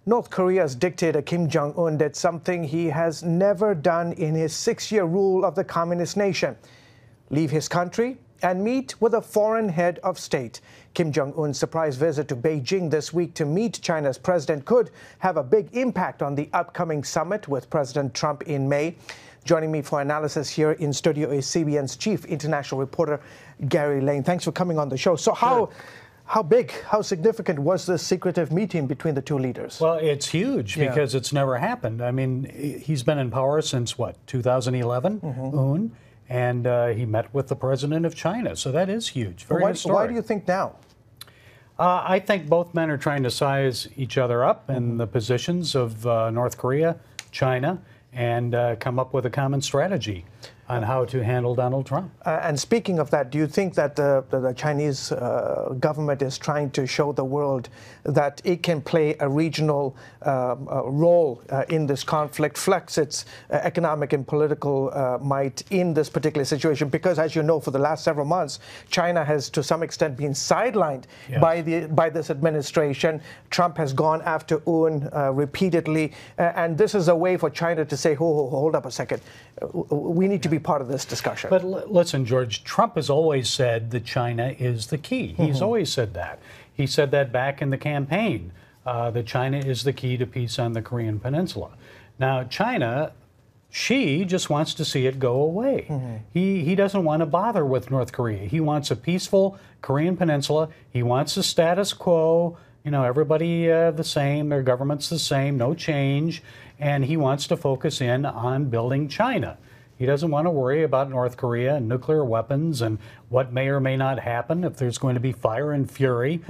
North Korea's dictator Kim Jong-un did something he has never done in his 6-year rule of the communist nation: leave his country and meet with a foreign head of state. Kim Jong-un's surprise visit to Beijing this week to meet China's president could have a big impact on the upcoming summit with President Trump in May. Joining me for analysis here in studio is CBN's chief international reporter, Gary Lane. Thanks for coming on the show. So how big, how significant was this secretive meeting between the two leaders? Well, it's huge because it's never happened. I mean, he's been in power since, what, 2011, Un? And he met with the president of China. So that is huge. Very historic. Why do you think now? I think both men are trying to size each other up in the positions of North Korea, China, and come up with a common strategy on how to handle Donald Trump. And speaking of that, do you think that the Chinese government is trying to show the world that it can play a regional role in this conflict, flex its economic and political might in this particular situation? Because, as you know, for the last several months, China has to some extent been sidelined by this administration. Trump has gone after Un repeatedly, and this is a way for China to say, hold up a second, we need to be part of this discussion. But listen, George, Trump has always said that China is the key. He's always said that. He said that back in the campaign, that China is the key to peace on the Korean Peninsula. Now, China, she just wants to see it go away. He doesn't want to bother with North Korea. He wants a peaceful Korean Peninsula. He wants the status quo, you know, everybody the same, their government's the same, no change. And he wants to focus in on building China. He doesn't want to worry about North Korea and nuclear weapons and what may or may not happen if there's going to be fire and fury.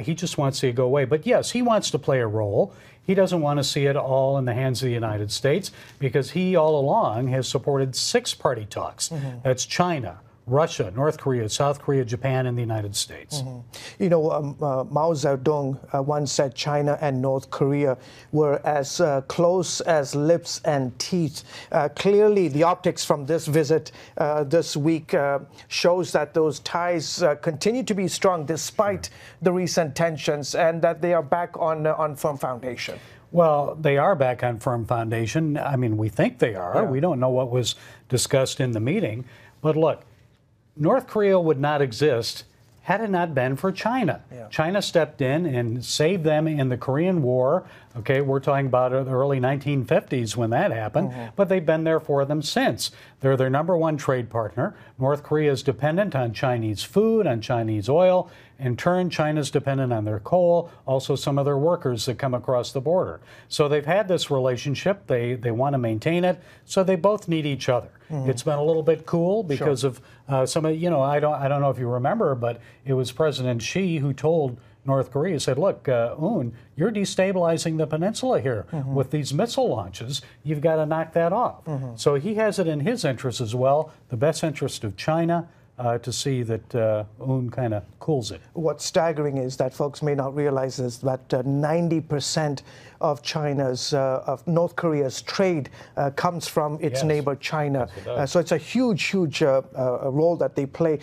He just wants to see it go away. But yes, he wants to play a role. He doesn't want to see it all in the hands of the United States because he all along has supported 6-party talks. That's China, Russia, North Korea, South Korea, Japan, and the United States. You know, Mao Zedong once said China and North Korea were as close as lips and teeth. Clearly, the optics from this visit this week shows that those ties continue to be strong despite the recent tensions, and that they are back on firm foundation. Well, they are back on firm foundation. I mean, we think they are. We don't know what was discussed in the meeting. But look, North Korea would not exist had it not been for China. China stepped in and saved them in the Korean War. Okay, we're talking about the early 1950s when that happened, but they've been there for them since. They're their #1 trade partner. North Korea is dependent on Chinese food, on Chinese oil. In turn, China's dependent on their coal, also some of their workers that come across the border. So they've had this relationship. They want to maintain it. So they both need each other. It's been a little bit cool because of some of, you know, I don't know if you remember, but it was President Xi who told North Korea, said, look, Un, you're destabilizing the peninsula here with these missile launches. You've got to knock that off. So he has it in his interest as well, the best interest of China, to see that Un kind of cools it. What's staggering is that folks may not realize is that 90% of China's, of North Korea's trade comes from its neighbor China. So it's a huge role that they play.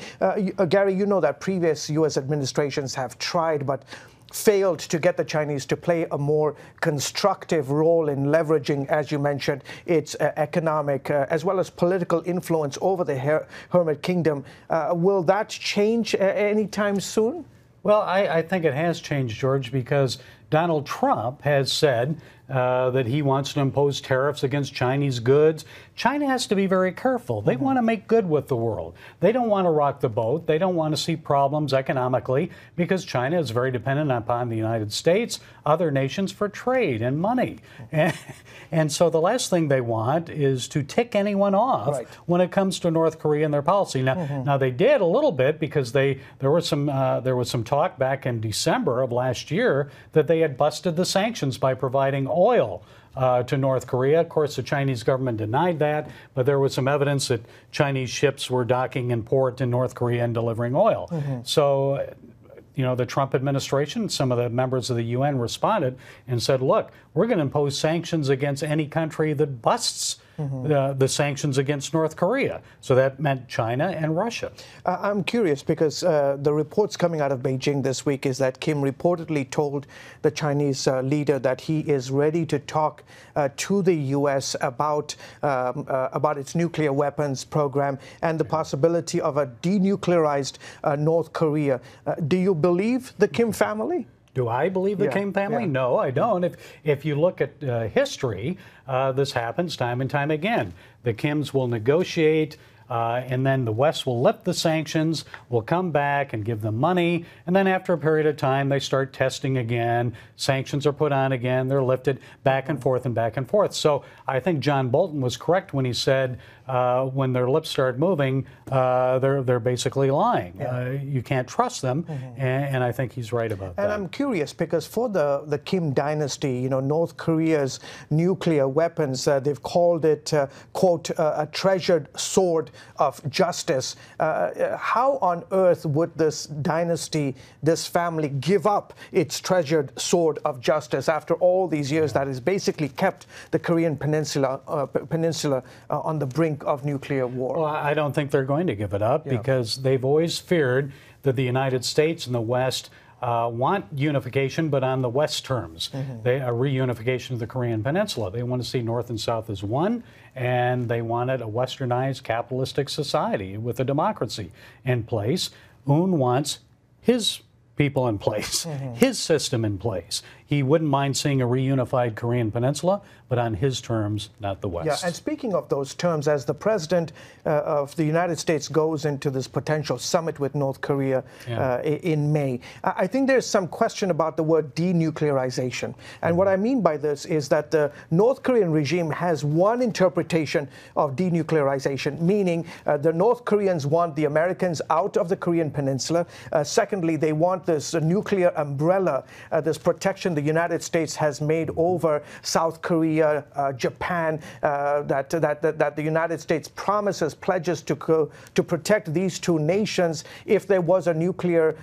Gary, you know that previous U.S. administrations have tried but failed to get the Chinese to play a more constructive role in leveraging, as you mentioned, its economic as well as political influence over the Hermit Kingdom. Will that change anytime soon? Well, I think it has changed, George, because Donald Trump has said that he wants to impose tariffs against Chinese goods. China has to be very careful. They want to make good with the world. They don't want to rock the boat. They don't want to see problems economically because China is very dependent upon the United States, other nations for trade and money. And so the last thing they want is to tick anyone off when it comes to North Korea and their policy. Now they did a little bit because there was some talk back in December of last year that they had busted the sanctions by providing oil to North Korea. Of course, the Chinese government denied that, but there was some evidence that Chinese ships were docking in port in North Korea and delivering oil. So, you know, the Trump administration, some of the members of the UN responded and said, look, we're going to impose sanctions against any country that busts the sanctions against North Korea. So that meant China and Russia. I'm curious because the reports coming out of Beijing this week is that Kim reportedly told the Chinese leader that he is ready to talk to the U.S. about its nuclear weapons program and the possibility of a denuclearized North Korea. Do you believe the Kim family? Do I believe the Kim family? Yeah. No, I don't. If you look at history, this happens time and time again. The Kims will negotiate, and then the West will lift the sanctions, will come back and give them money, and then after a period of time, they start testing again. Sanctions are put on again, they're lifted, back and forth and back and forth. So I think John Bolton was correct when he said when their lips start moving, they're basically lying. Yeah. You can't trust them, and I think he's right about that. And I'm curious because for the Kim dynasty, North Korea's nuclear weapons, they've called it, quote, a treasured sword of justice. How on earth would this dynasty, this family, give up its treasured sword of justice after all these years that has basically kept the Korean peninsula on the brink of nuclear war? Well, I don't think they're going to give it up because they've always feared that the United States and the West want unification, but on the West terms. A reunification of the Korean Peninsula. They want to see North and South as one, and they wanted a westernized capitalistic society with a democracy in place. Un wants his people in place, his system in place. He wouldn't mind seeing a reunified Korean Peninsula, but on his terms, not the West. Yeah, and speaking of those terms, as the president of the United States goes into this potential summit with North Korea in May, I think there's some question about the word denuclearization. And what I mean by this is that the North Korean regime has one interpretation of denuclearization, meaning the North Koreans want the Americans out of the Korean Peninsula. Secondly, they want this nuclear umbrella, this protection the United States has made over South Korea, Japan, that the United States promises, pledges to protect these two nations if there was a nuclear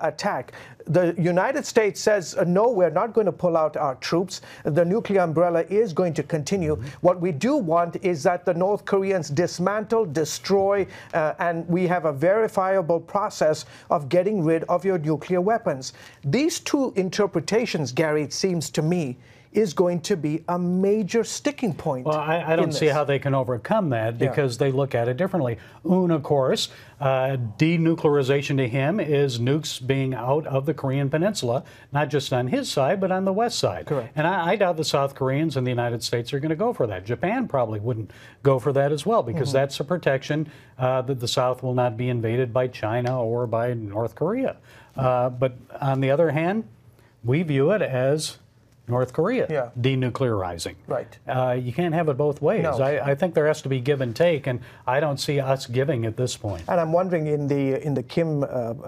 attack. The United States says, no, we're not going to pull out our troops. The nuclear umbrella is going to continue. What we do want is that the North Koreans dismantle, destroy, and we have a verifiable process of getting rid of your nuclear weapons. These two interpretations, Gary, it seems to me, is going to be a major sticking point. Well, I don't see how they can overcome that because they look at it differently. Un, of course, denuclearization to him is nukes being out of the Korean Peninsula, not just on his side, but on the West side. Correct. And I doubt the South Koreans and the United States are going to go for that. Japan probably wouldn't go for that as well because that's a protection that the South will not be invaded by China or by North Korea. But on the other hand, we view it as North Korea denuclearizing. Right. You can't have it both ways. No. I think there has to be give and take, and I don't see us giving at this point. And I'm wondering in the Kim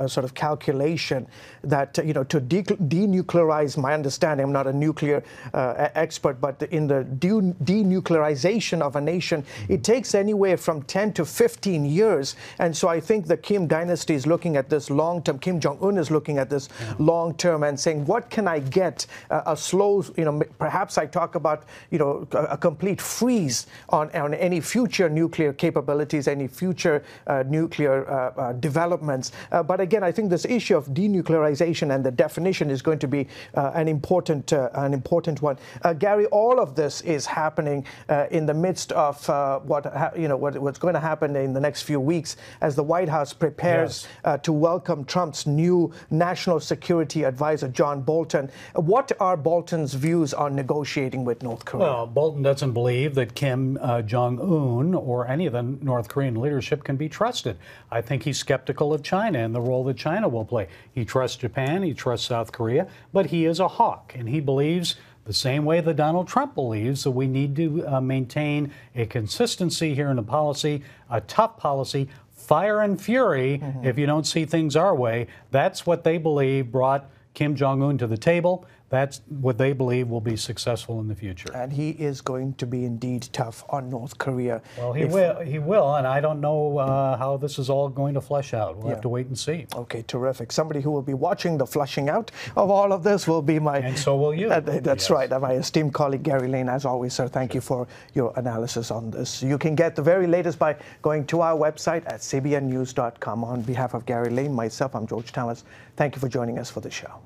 sort of calculation that to denuclearize, my understanding, I'm not a nuclear expert, but in the denuclearization of a nation, it takes anywhere from 10 to 15 years. And so I think the Kim dynasty is looking at this long term. Kim Jong-un is looking at this long term and saying, what can I get? A slow, perhaps I talk about, a complete freeze on any future nuclear capabilities, any future nuclear developments. But again, I think this issue of denuclearization and the definition is going to be an important one. Gary, all of this is happening in the midst of what's going to happen in the next few weeks as the White House prepares to welcome Trump's new national security advisor, John Bolton. What are Bolton's views on negotiating with North Korea? Well, Bolton doesn't believe that Kim Jong-un or any of the North Korean leadership can be trusted. I think he's skeptical of China and the role that China will play. He trusts Japan, he trusts South Korea, but he is a hawk, and he believes the same way that Donald Trump believes that we need to maintain a consistency here in the policy, a tough policy, fire and fury if you don't see things our way. That's what they believe brought Kim Jong-un to the table. That's what they believe will be successful in the future. And he is going to be indeed tough on North Korea. Well, he will, and I don't know how this is all going to flesh out. We'll have to wait and see. Okay, terrific. Somebody who will be watching the fleshing out of all of this will be my... And so will you. That's right. My esteemed colleague, Gary Lane. As always, sir, thank you for your analysis on this. You can get the very latest by going to our website at cbnnews.com. On behalf of Gary Lane, myself, I'm George Tallis. Thank you for joining us for the show.